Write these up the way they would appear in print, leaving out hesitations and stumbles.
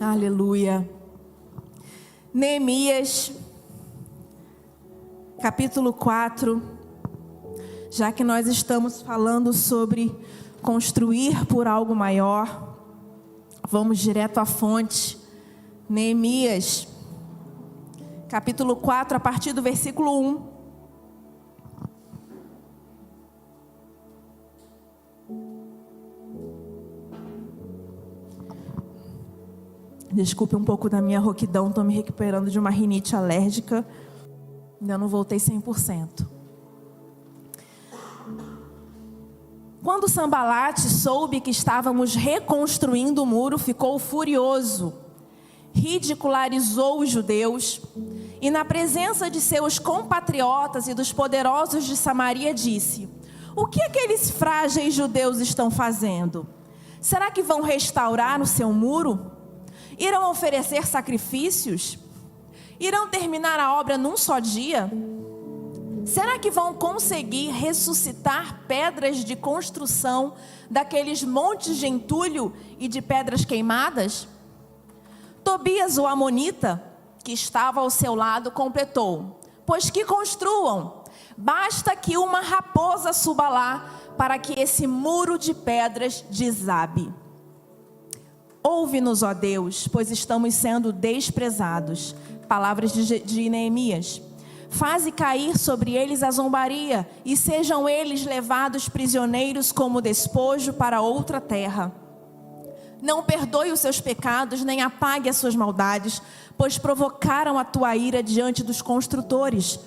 Aleluia. Neemias, capítulo 4. Já que nós estamos falando sobre construir por algo maior, vamos direto à fonte. Neemias, capítulo 4, a partir do versículo 1. Desculpe um pouco da minha rouquidão, estou me recuperando de uma rinite alérgica. Ainda não voltei 100%. Quando Sanbalate soube que estávamos reconstruindo o muro, ficou furioso. Ridicularizou os judeus e, na presença de seus compatriotas e dos poderosos de Samaria, disse: o que aqueles frágeis judeus estão fazendo? Será que vão restaurar o seu muro? Irão oferecer sacrifícios? Irão terminar a obra num só dia? Será que vão conseguir ressuscitar pedras de construção daqueles montes de entulho e de pedras queimadas? Tobias, o amonita, que estava ao seu lado, completou: pois que construam, basta que uma raposa suba lá para que esse muro de pedras desabe. Ouve-nos, ó Deus, pois estamos sendo desprezados. Palavras de Neemias. Faze cair sobre eles a zombaria, e sejam eles levados prisioneiros como despojo para outra terra. Não perdoe os seus pecados, nem apague as suas maldades, pois provocaram a tua ira diante dos construtores.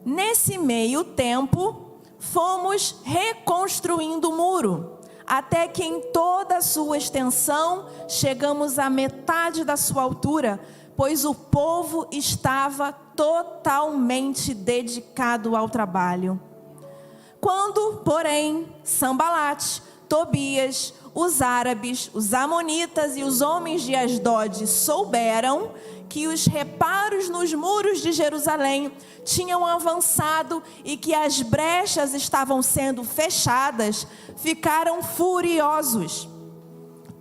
Nesse meio tempo, fomos reconstruindo o muro, até que em toda a sua extensão chegamos à metade da sua altura, pois o povo estava totalmente dedicado ao trabalho. Quando, porém, Sanbalate, Tobias, os árabes, os amonitas e os homens de Asdod souberam que os reparos nos muros de Jerusalém tinham avançado e que as brechas estavam sendo fechadas, ficaram furiosos.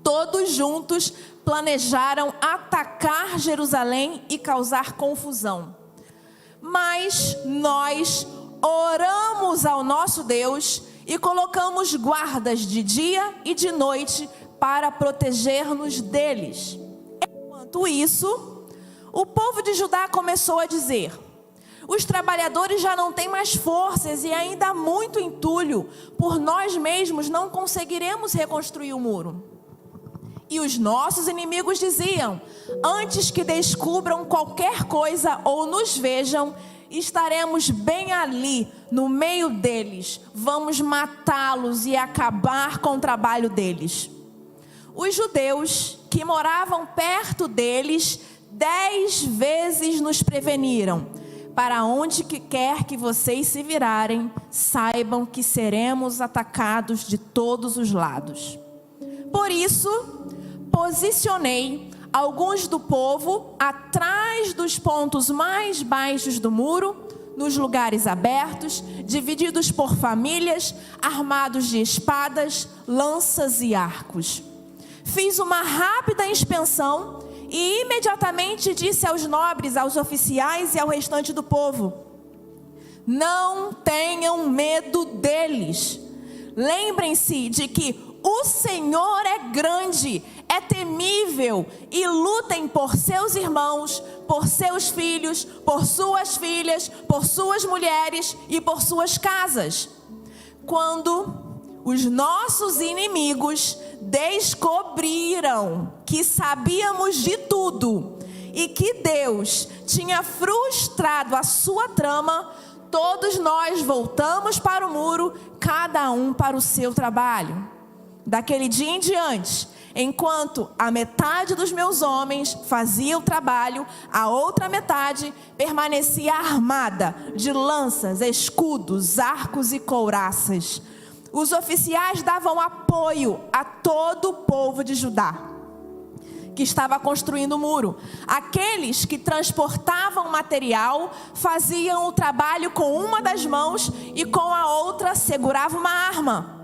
Todos juntos planejaram atacar Jerusalém e causar confusão. Mas nós oramos ao nosso Deus e colocamos guardas de dia e de noite para proteger-nos deles. Enquanto isso, o povo de Judá começou a dizer: os trabalhadores já não têm mais forças e ainda há muito entulho. Por nós mesmos não conseguiremos reconstruir o muro. E os nossos inimigos diziam: antes que descubram qualquer coisa ou nos vejam, estaremos bem ali, no meio deles. Vamos matá-los e acabar com o trabalho deles. Os judeus que moravam perto deles 10 vezes nos preveniram: para onde quer que vocês se virarem, saibam que seremos atacados de todos os lados. Por isso, posicionei alguns do povo atrás dos pontos mais baixos do muro, nos lugares abertos, divididos por famílias, armados de espadas, lanças e arcos. Fiz uma rápida inspeção e imediatamente disse aos nobres, aos oficiais e ao restante do povo: não tenham medo deles. Lembrem-se de que o Senhor é grande, é temível, e lutem por seus irmãos, por seus filhos, por suas filhas, por suas mulheres e por suas casas. Quando os nossos inimigos descobriram que sabíamos de tudo e que Deus tinha frustrado a sua trama, todos nós voltamos para o muro, cada um para o seu trabalho. Daquele dia em diante, enquanto a metade dos meus homens fazia o trabalho, a outra metade permanecia armada de lanças, escudos, arcos e couraças. Os oficiais davam apoio a todo o povo de Judá, que estava construindo o muro. Aqueles que transportavam material faziam o trabalho com uma das mãos e com a outra seguravam uma arma.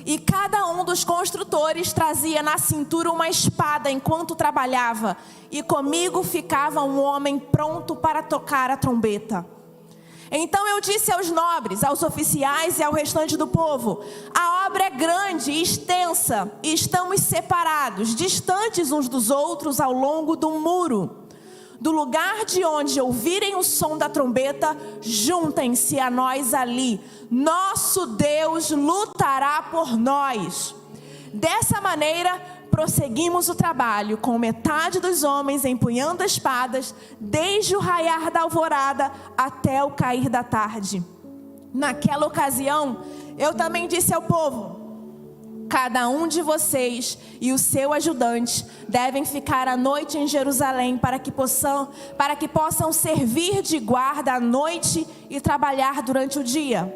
E cada um dos construtores trazia na cintura uma espada enquanto trabalhava. E comigo ficava um homem pronto para tocar a trombeta. Então eu disse aos nobres, aos oficiais e ao restante do povo: a obra é grande e extensa, e estamos separados, distantes uns dos outros ao longo do muro. Do lugar de onde ouvirem o som da trombeta, juntem-se a nós ali. Nosso Deus lutará por nós. Dessa maneira, prosseguimos o trabalho, com metade dos homens empunhando espadas, desde o raiar da alvorada até o cair da tarde. Naquela ocasião, eu também disse ao povo: cada um de vocês e o seu ajudante devem ficar à noite em Jerusalém para que possam servir de guarda à noite e trabalhar durante o dia.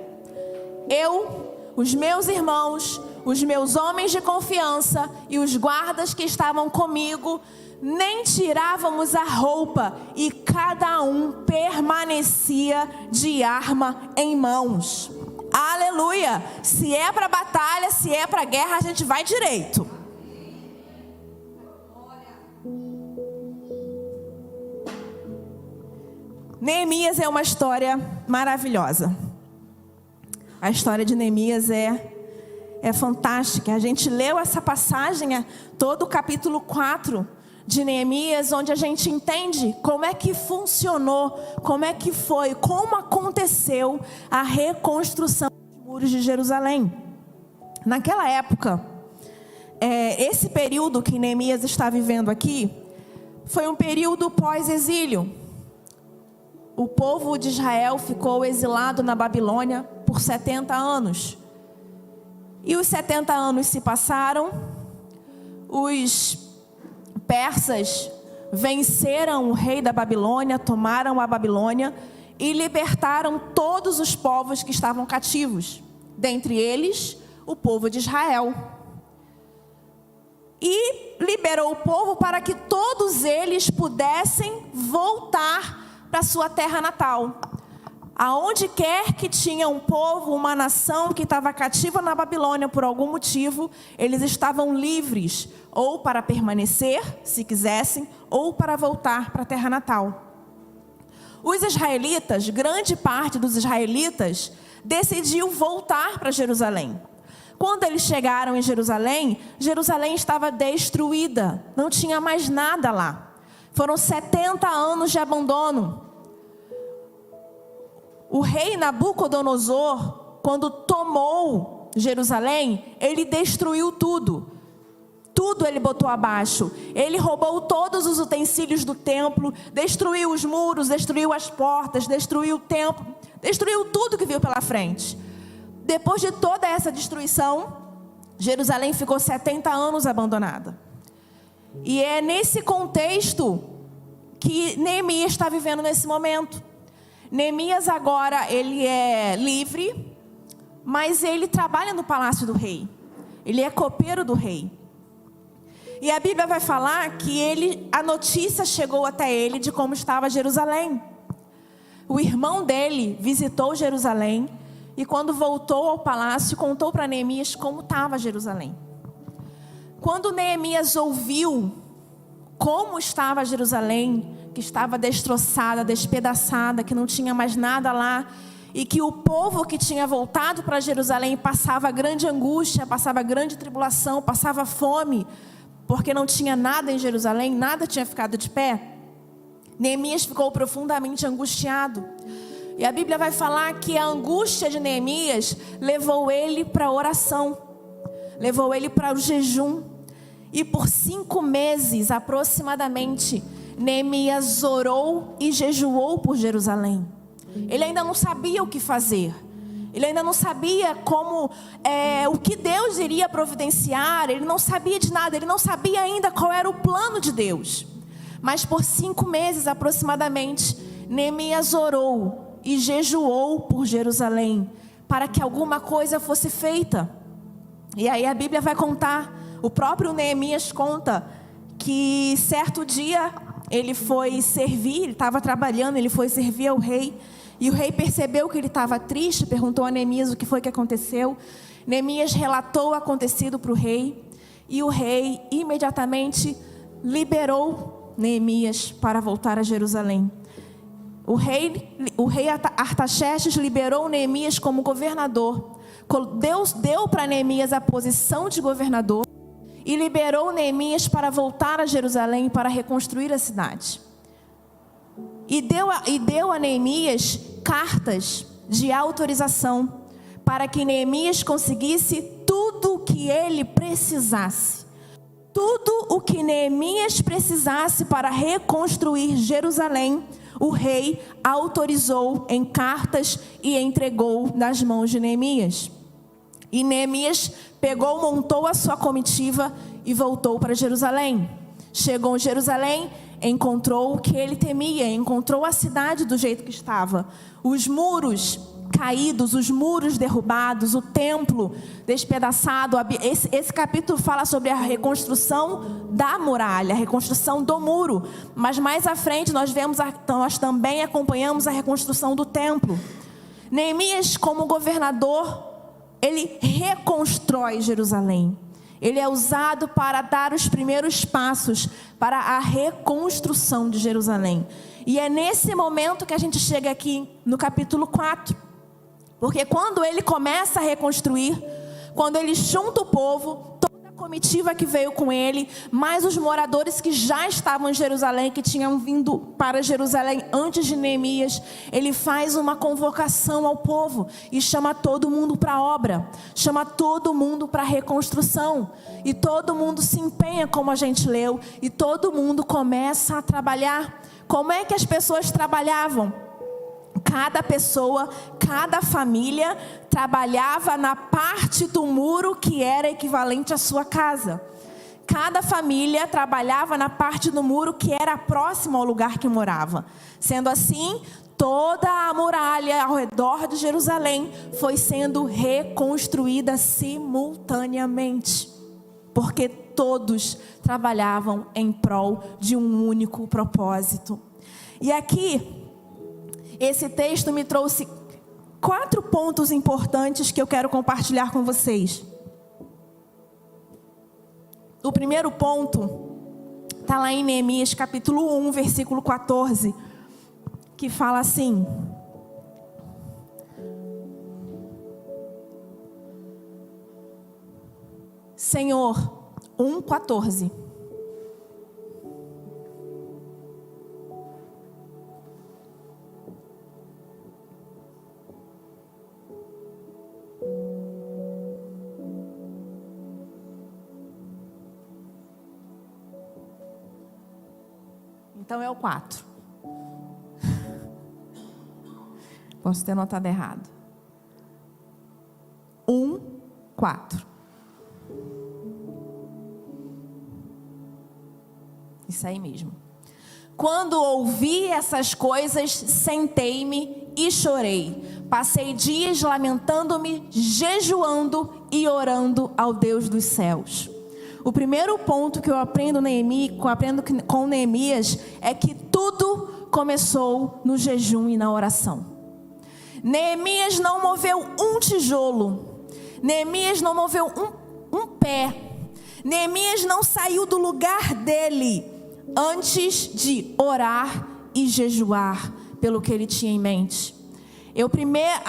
Eu, os meus irmãos, os meus homens de confiança e os guardas que estavam comigo, nem tirávamos a roupa e cada um permanecia de arma em mãos. Aleluia! Se é para batalha, se é para guerra, a gente vai direito. Neemias é uma história maravilhosa. A história de Neemias é fantástica. A gente leu essa passagem, todo o capítulo 4 de Neemias, onde a gente entende como é que funcionou, como é que foi, como aconteceu a reconstrução dos muros de Jerusalém. Naquela época, esse período que Neemias está vivendo aqui, foi um período pós-exílio. O povo de Israel ficou exilado na Babilônia por 70 anos. E os 70 anos se passaram, os persas venceram o rei da Babilônia, tomaram a Babilônia e libertaram todos os povos que estavam cativos, dentre eles o povo de Israel. E liberou o povo para que todos eles pudessem voltar para sua terra natal. Aonde quer que tinha um povo, uma nação que estava cativa na Babilônia por algum motivo, eles estavam livres, ou para permanecer, se quisessem, ou para voltar para a terra natal. Os israelitas, grande parte dos israelitas, decidiu voltar para Jerusalém. Quando eles chegaram em Jerusalém, Jerusalém estava destruída, não tinha mais nada lá. Foram 70 anos de abandono. O rei Nabucodonosor, quando tomou Jerusalém, ele destruiu tudo. Tudo ele botou abaixo. Ele roubou todos os utensílios do templo, destruiu os muros, destruiu as portas, destruiu o templo, destruiu tudo que viu pela frente. Depois de toda essa destruição, Jerusalém ficou 70 anos abandonada. E é nesse contexto que Neemias está vivendo nesse momento. Neemias agora, ele é livre, mas ele trabalha no palácio do rei. Ele é copeiro do rei. E a Bíblia vai falar que a notícia chegou até ele de como estava Jerusalém. O irmão dele visitou Jerusalém e quando voltou ao palácio, contou para Neemias como estava Jerusalém. Quando Neemias ouviu como estava Jerusalém, que estava destroçada, despedaçada, que não tinha mais nada lá, e que o povo que tinha voltado para Jerusalém passava grande angústia, passava grande tribulação, passava fome, porque não tinha nada em Jerusalém, nada tinha ficado de pé, Neemias ficou profundamente angustiado. E a Bíblia vai falar que a angústia de Neemias levou ele para a oração, levou ele para o jejum. E por 5 meses aproximadamente, Neemias orou e jejuou por Jerusalém. Ele ainda não sabia o que fazer. Ele ainda não sabia o que Deus iria providenciar. Ele não sabia de nada. Ele não sabia ainda qual era o plano de Deus. Mas por 5 meses aproximadamente, Neemias orou e jejuou por Jerusalém, para que alguma coisa fosse feita. E aí a Bíblia vai contar, o próprio Neemias conta, que certo dia ele foi servir, ele estava trabalhando, ele foi servir ao rei. E o rei percebeu que ele estava triste, perguntou a Neemias o que foi que aconteceu. Neemias relatou o acontecido para o rei, e o rei imediatamente liberou Neemias para voltar a Jerusalém. O rei Artaxerxes liberou Neemias como governador. Deus deu para Neemias a posição de governador e liberou Neemias para voltar a Jerusalém para reconstruir a cidade. E deu a Neemias cartas de autorização para que Neemias conseguisse tudo o que ele precisasse. Tudo o que Neemias precisasse para reconstruir Jerusalém, o rei autorizou em cartas e entregou nas mãos de Neemias. E Neemias montou a sua comitiva e voltou para Jerusalém. Chegou em Jerusalém, encontrou o que ele temia, encontrou a cidade do jeito que estava. Os muros caídos, os muros derrubados, o templo despedaçado. Esse capítulo fala sobre a reconstrução da muralha, a reconstrução do muro. Mas mais à frente nós também acompanhamos a reconstrução do templo. Neemias, como governador, ele reconstrói Jerusalém. Ele é usado para dar os primeiros passos para a reconstrução de Jerusalém. E é nesse momento que a gente chega aqui no capítulo 4. Porque quando ele começa a reconstruir, quando ele junta o povo, toda a comitiva que veio com ele, mais os moradores que já estavam em Jerusalém, que tinham vindo para Jerusalém antes de Neemias, ele faz uma convocação ao povo e chama todo mundo para a obra, chama todo mundo para a reconstrução. E todo mundo se empenha, como a gente leu, e todo mundo começa a trabalhar. Como é que as pessoas trabalhavam? Cada pessoa, cada família trabalhava na parte do muro que era equivalente à sua casa. Cada família trabalhava na parte do muro que era próxima ao lugar que morava. Sendo assim, toda a muralha ao redor de Jerusalém foi sendo reconstruída simultaneamente. Porque todos trabalhavam em prol de um único propósito. E aqui, esse texto me trouxe 4 pontos importantes que eu quero compartilhar com vocês. O primeiro ponto está lá em Neemias capítulo 1, versículo 14, que fala assim: Senhor, 1:14. Então é o 4. Posso ter notado errado. 1:4. Isso aí mesmo. Quando ouvi essas coisas, sentei-me e chorei. Passei dias lamentando-me, jejuando e orando ao Deus dos céus. O primeiro ponto que eu aprendo com Neemias é que tudo começou no jejum e na oração. Neemias não moveu um tijolo. Neemias não moveu um pé. Neemias não saiu do lugar dele antes de orar e jejuar pelo que ele tinha em mente.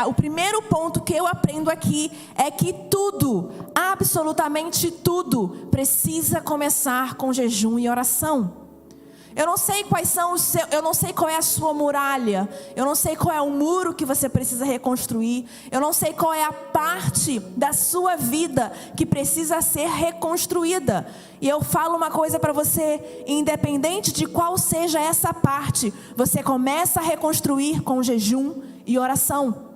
O primeiro ponto que eu aprendo aqui é que tudo, absolutamente tudo, precisa começar com jejum e oração. Eu não sei eu não sei qual é a sua muralha, eu não sei qual é o muro que você precisa reconstruir, eu não sei qual é a parte da sua vida que precisa ser reconstruída. E eu falo uma coisa para você, independente de qual seja essa parte, você começa a reconstruir com jejum e oração.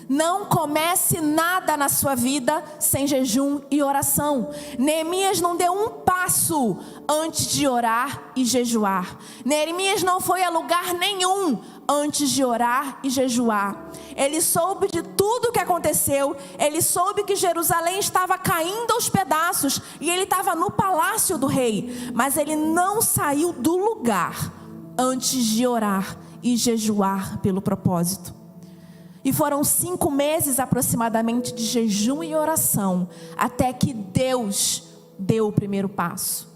Não comece nada na sua vida sem jejum e oração. Neemias não deu um passo antes de orar e jejuar. Neemias não foi a lugar nenhum antes de orar e jejuar. Ele soube de tudo o que aconteceu. Ele soube que Jerusalém estava caindo aos pedaços e ele estava no palácio do rei. Mas ele não saiu do lugar antes de orar e jejuar pelo propósito. E foram 5 meses aproximadamente de jejum e oração, até que Deus deu o primeiro passo.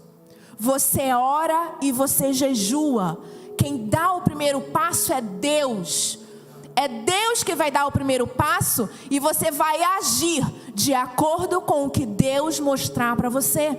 Você ora e você jejua. Quem dá o primeiro passo é Deus. É Deus que vai dar o primeiro passo e você vai agir de acordo com o que Deus mostrar para você.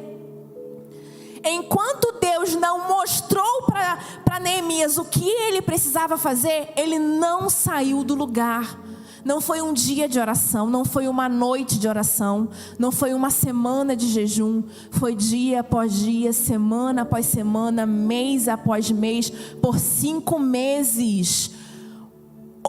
Enquanto Deus não mostrou para Neemias o que ele precisava fazer, ele não saiu do lugar. Não foi um dia de oração, não foi uma noite de oração, não foi uma semana de jejum. Foi dia após dia, semana após semana, mês após mês, por 5 meses.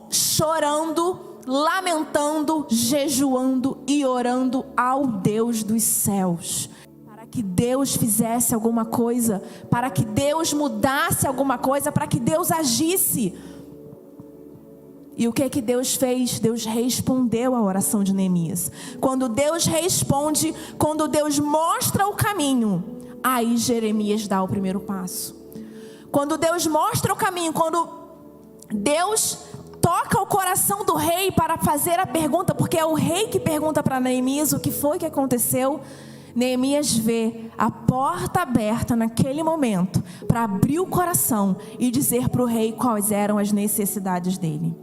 Chorando, lamentando, jejuando e orando ao Deus dos céus. Para que Deus fizesse alguma coisa, para que Deus mudasse alguma coisa, para que Deus agisse. E o que Deus fez? Deus respondeu à oração de Neemias. Quando Deus responde, quando Deus mostra o caminho, aí Jeremias dá o primeiro passo. Quando Deus mostra o caminho, quando Deus toca o coração do rei para fazer a pergunta, porque é o rei que pergunta para Neemias o que foi que aconteceu. Neemias vê a porta aberta naquele momento para abrir o coração e dizer para o rei quais eram as necessidades dele.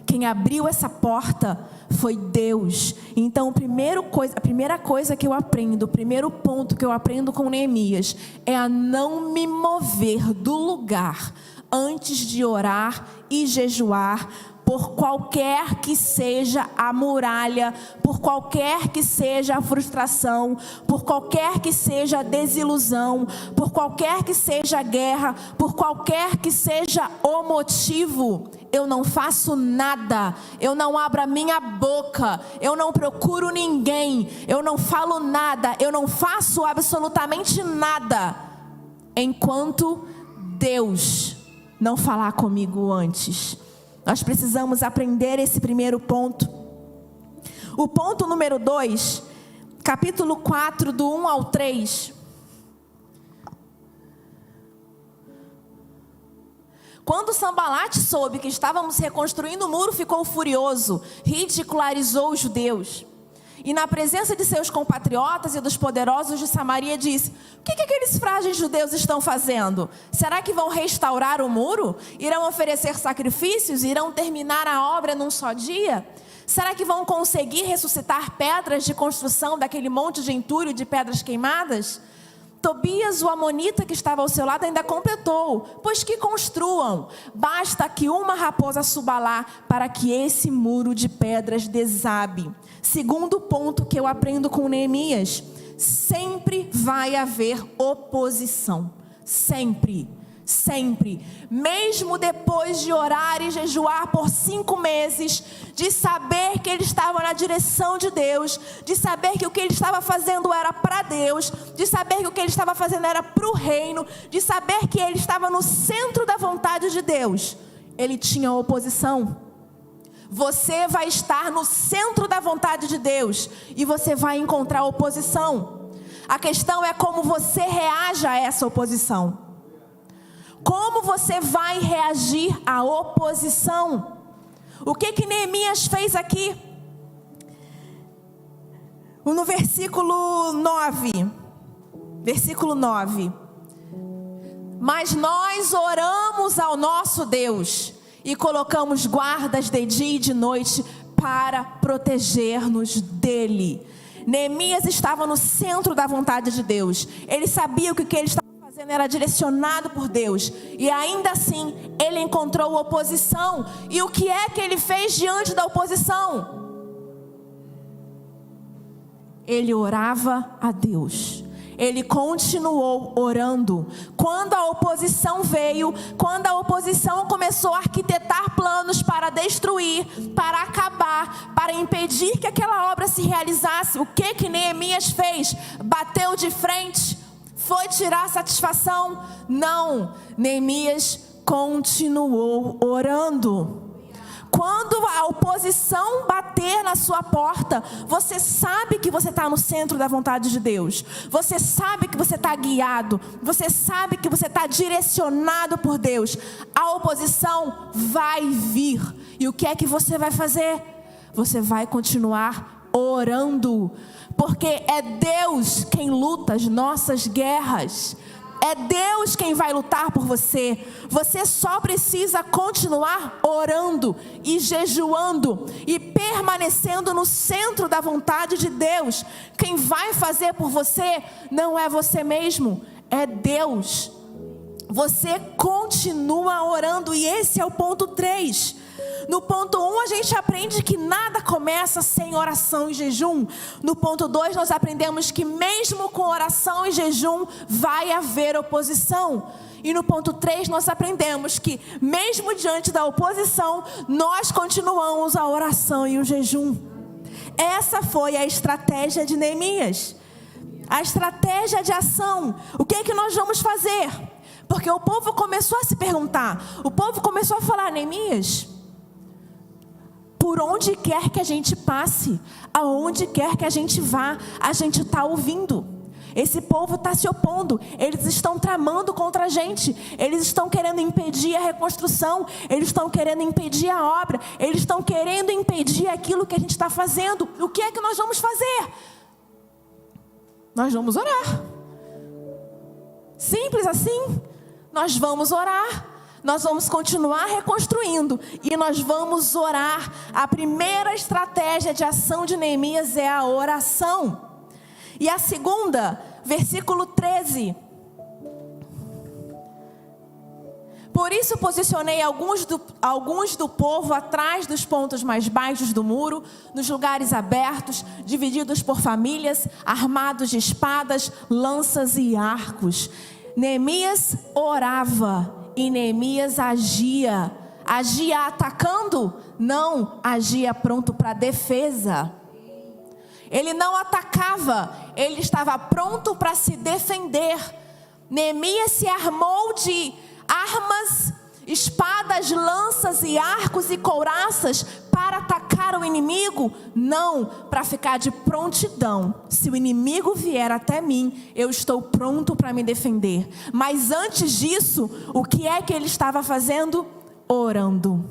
Quem abriu essa porta foi Deus. Então a primeira coisa que eu aprendo, o primeiro ponto que eu aprendo com Neemias é a não me mover do lugar antes de orar e jejuar, por qualquer que seja a muralha, por qualquer que seja a frustração, por qualquer que seja a desilusão, por qualquer que seja a guerra, por qualquer que seja o motivo. Eu não faço nada, eu não abro a minha boca, eu não procuro ninguém, eu não falo nada, eu não faço absolutamente nada, enquanto Deus não falar comigo antes. Nós precisamos aprender esse primeiro ponto. O ponto número 2, capítulo 4, do 1 ao 3. Quando Sanbalate soube que estávamos reconstruindo o muro, ficou furioso, ridicularizou os judeus. E na presença de seus compatriotas e dos poderosos de Samaria disse: o que aqueles frágeis judeus estão fazendo? Será que vão restaurar o muro? Irão oferecer sacrifícios? Irão terminar a obra num só dia? Será que vão conseguir ressuscitar pedras de construção daquele monte de entulho de pedras queimadas? Tobias, o amonita que estava ao seu lado, ainda completou: pois que construam, basta que uma raposa suba lá para que esse muro de pedras desabe. Segundo ponto que eu aprendo com Neemias: sempre vai haver oposição, sempre. Sempre, mesmo depois de orar e jejuar por 5 meses, de saber que ele estava na direção de Deus, de saber que o que ele estava fazendo era para Deus, de saber que o que ele estava fazendo era para o reino, de saber que ele estava no centro da vontade de Deus, ele tinha oposição. Você vai estar no centro da vontade de Deus e você vai encontrar oposição. A questão é como você reage a essa oposição. Como você vai reagir à oposição? O que Neemias fez aqui? No versículo 9. Versículo 9. Mas nós oramos ao nosso Deus e colocamos guardas de dia e de noite para proteger-nos dele. Neemias estava no centro da vontade de Deus. Ele sabia o que ele estava fazendo era direcionado por Deus, e ainda assim ele encontrou oposição. E o que é que ele fez diante da oposição? Ele orava a Deus. Ele continuou orando. Quando a oposição veio, quando a oposição começou a arquitetar planos para destruir, para acabar, para impedir que aquela obra se realizasse, o que Neemias fez? Bateu de frente? Foi tirar satisfação? Não. Neemias continuou orando. Quando a oposição bater na sua porta, você sabe que você está no centro da vontade de Deus. Você sabe que você está guiado. Você sabe que você está direcionado por Deus. A oposição vai vir. E o que é que você vai fazer? Você vai continuar orando. Porque é Deus quem luta as nossas guerras. É Deus quem vai lutar por você. Você só precisa continuar orando e jejuando e permanecendo no centro da vontade de Deus. Quem vai fazer por você não é você mesmo, é Deus. Você continua orando, e esse é o ponto 3. No ponto 1, a gente aprende que nada começa sem oração e jejum. No ponto 2, nós aprendemos que mesmo com oração e jejum, vai haver oposição. E no ponto 3, nós aprendemos que mesmo diante da oposição, nós continuamos a oração e o jejum. Essa foi a estratégia de Neemias. A estratégia de ação. O que é que nós vamos fazer? Porque o povo começou a se perguntar. O povo começou a falar: Neemias, por onde quer que a gente passe, aonde quer que a gente vá, a gente está ouvindo. Esse povo está se opondo, eles estão tramando contra a gente, eles estão querendo impedir a reconstrução, eles estão querendo impedir a obra, eles estão querendo impedir aquilo que a gente está fazendo. O que é que nós vamos fazer? Nós vamos orar. Simples assim. Nós vamos orar. Nós vamos continuar reconstruindo e nós vamos orar. A primeira estratégia de ação de Neemias é a oração. E a segunda, versículo 13. Por isso posicionei alguns do povo atrás dos pontos mais baixos do muro, nos lugares abertos, divididos por famílias, armados de espadas, lanças e arcos. Neemias orava. E Neemias agia. Agia atacando? Não, agia pronto para defesa. Ele não atacava, ele estava pronto para se defender. Neemias se armou de armas, espadas, lanças e arcos e couraças para atacar o inimigo? Não, para ficar de prontidão. Se o inimigo vier até mim, eu estou pronto para me defender. Mas antes disso, o que é que ele estava fazendo? Orando.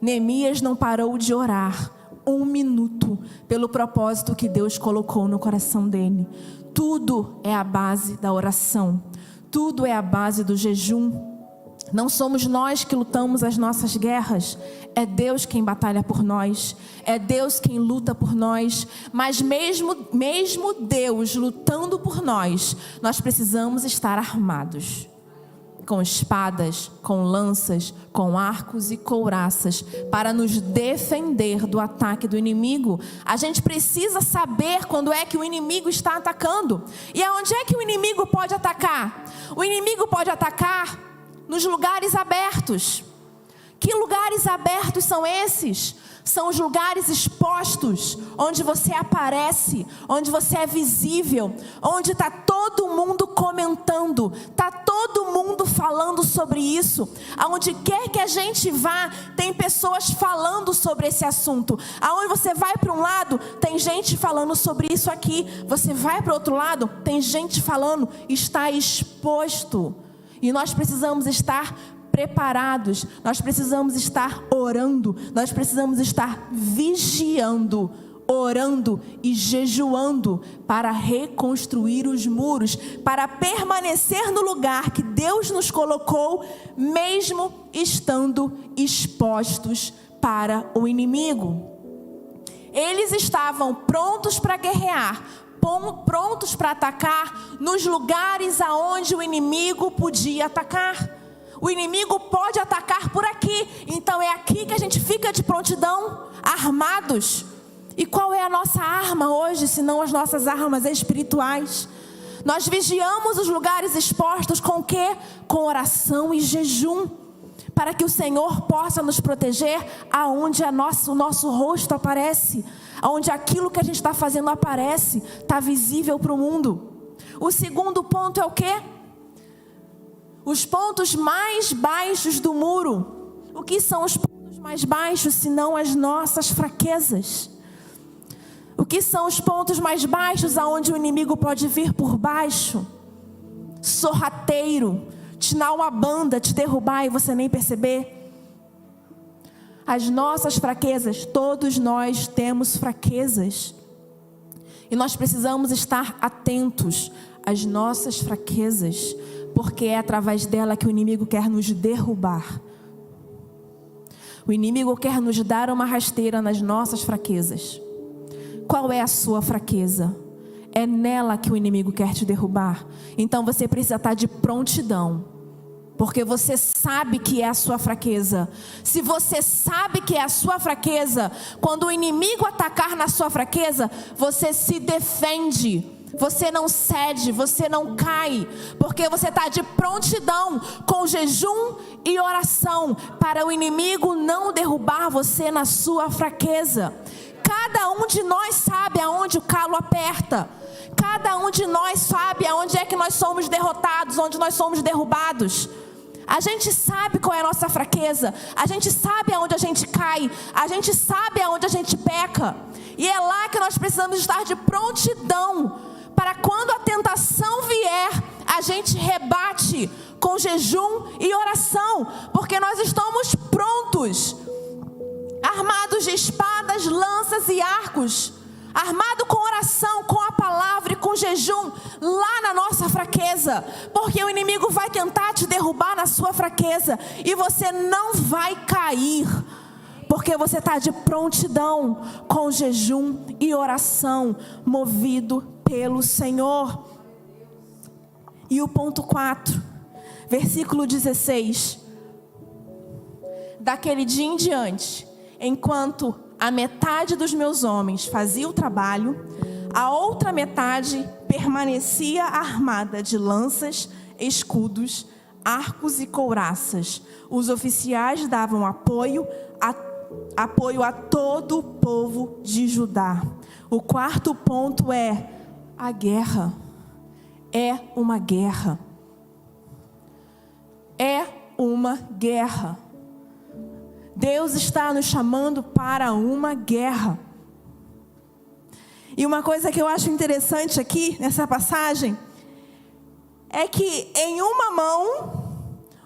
Neemias não parou de orar 1 minuto pelo propósito que Deus colocou no coração dele. Tudo é a base da oração. Tudo é a base do jejum. Não somos nós que lutamos as nossas guerras, é Deus quem batalha por nós, é Deus quem luta por nós. Mas mesmo Deus lutando por nós, nós precisamos estar armados, com espadas, com lanças, com arcos e couraças, para nos defender do ataque do inimigo. A gente precisa saber quando é que o inimigo está atacando. E aonde é que o inimigo pode atacar? O inimigo pode atacar nos lugares abertos. Que lugares abertos são esses? São os lugares expostos, onde você aparece, onde você é visível, onde está todo mundo comentando, está todo mundo falando sobre isso. Aonde quer que a gente vá, tem pessoas falando sobre esse assunto. Aonde você vai para um lado, tem gente falando sobre isso aqui. Você vai para o outro lado, tem gente falando, está exposto. E nós precisamos estar preparados, nós precisamos estar orando, nós precisamos estar vigiando, orando e jejuando para reconstruir os muros, para permanecer no lugar que Deus nos colocou, mesmo estando expostos para o inimigo. Eles estavam prontos para guerrear, prontos para atacar nos lugares aonde o inimigo podia atacar. O inimigo pode atacar por aqui, então é aqui que a gente fica de prontidão, armados. E qual é a nossa arma hoje, se não as nossas armas espirituais? Nós vigiamos os lugares expostos com o quê? Com oração e jejum, para que o Senhor possa nos proteger aonde o nosso rosto aparece, aonde aquilo que a gente está fazendo aparece, está visível para o mundo. O segundo ponto é o quê? Os pontos mais baixos do muro. O que são os pontos mais baixos senão as nossas fraquezas? O que são os pontos mais baixos aonde o inimigo pode vir por baixo? Sorrateiro, te dar uma banda, te derrubar e você nem perceber. As nossas fraquezas, todos nós temos fraquezas. E nós precisamos estar atentos às nossas fraquezas, porque é através dela que o inimigo quer nos derrubar. O inimigo quer nos dar uma rasteira nas nossas fraquezas. Qual é a sua fraqueza? É nela que o inimigo quer te derrubar. Então você precisa estar de prontidão, porque você sabe que é a sua fraqueza. Se você sabe que é a sua fraqueza, quando o inimigo atacar na sua fraqueza, você se defende. Você não cede, você não cai, porque você está de prontidão com jejum e oração para o inimigo não derrubar você na sua fraqueza. Cada um de nós sabe aonde o calo aperta. Cada um de nós sabe aonde é que nós somos derrotados, onde nós somos derrubados. A gente sabe qual é a nossa fraqueza. A gente sabe aonde a gente cai. A gente sabe aonde a gente peca. E é lá que nós precisamos estar de prontidão, para quando a tentação vier, a gente rebate com jejum e oração, porque nós estamos prontos, armados de espadas, lanças e arcos, armado com oração, com a palavra e com jejum, lá na nossa fraqueza, porque o inimigo vai tentar te derrubar na sua fraqueza, e você não vai cair, porque você está de prontidão, com jejum e oração, movido pelo Senhor. E o ponto 4, versículo 16. Daquele dia em diante, enquanto a metade dos meus homens fazia o trabalho, a outra metade permanecia armada de lanças, escudos, arcos e couraças. Os oficiais davam apoio a todo o povo de Judá. O quarto ponto é a guerra. É uma guerra. É uma guerra. Deus está nos chamando para uma guerra. E uma coisa que eu acho interessante aqui nessa passagem é que em uma mão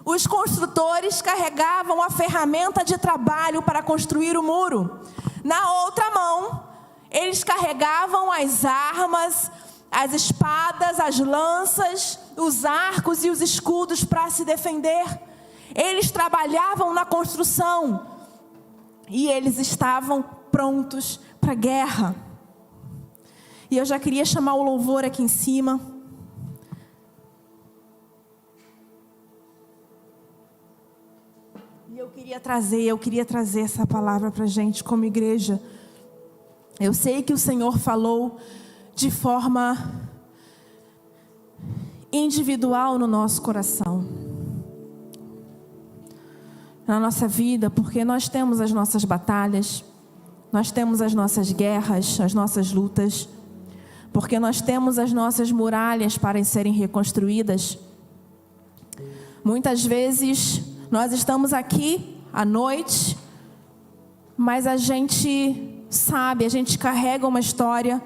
os construtores carregavam a ferramenta de trabalho para construir o muro. Na outra mão, eles carregavam as armas, as espadas, as lanças, os arcos e os escudos para se defender. Eles trabalhavam na construção e eles estavam prontos para a guerra. E eu já queria chamar o louvor aqui em cima. E eu queria trazer essa palavra para a gente como igreja. Eu sei que o Senhor falou de forma individual no nosso coração, na nossa vida, porque nós temos as nossas batalhas, nós temos as nossas guerras, as nossas lutas, porque nós temos as nossas muralhas para serem reconstruídas. Muitas vezes nós estamos aqui à noite, mas a gente sabe, a gente carrega uma história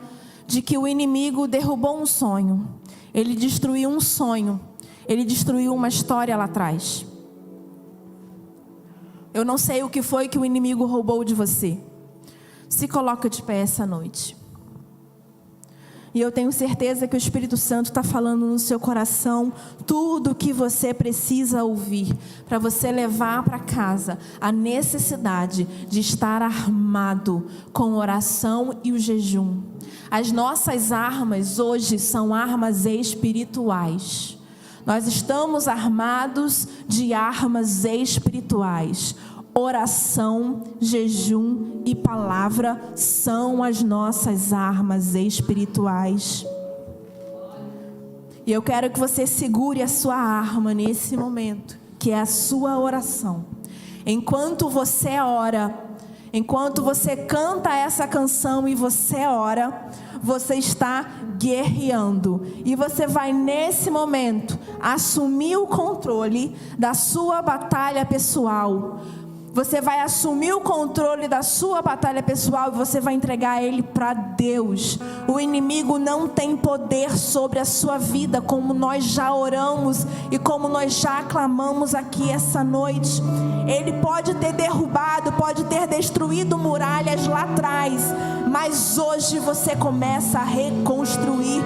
de que o inimigo derrubou um sonho, ele destruiu um sonho, ele destruiu uma história lá atrás. Eu não sei o que foi que o inimigo roubou de você. Se coloca de pé essa noite. E eu tenho certeza que o Espírito Santo está falando no seu coração tudo o que você precisa ouvir, para você levar para casa a necessidade de estar armado com oração e o jejum. As nossas armas hoje são armas espirituais. Nós estamos armados de armas espirituais. Oração, jejum e palavra são as nossas armas espirituais. E eu quero que você segure a sua arma nesse momento, que é a sua oração. Enquanto você ora, enquanto você canta essa canção e você ora, você está guerreando. E você vai nesse momento assumir o controle da sua batalha pessoal. Você vai assumir o controle da sua batalha pessoal e você vai entregar ele para Deus. O inimigo não tem poder sobre a sua vida, como nós já oramos e como nós já clamamos aqui essa noite. Ele pode ter derrubado, pode ter destruído muralhas lá atrás, mas hoje você começa a reconstruir.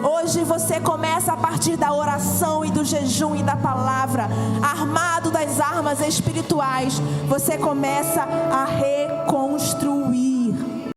Hoje você começa a partir da oração e do jejum e da palavra, armado das armas espirituais, você começa a reconstruir.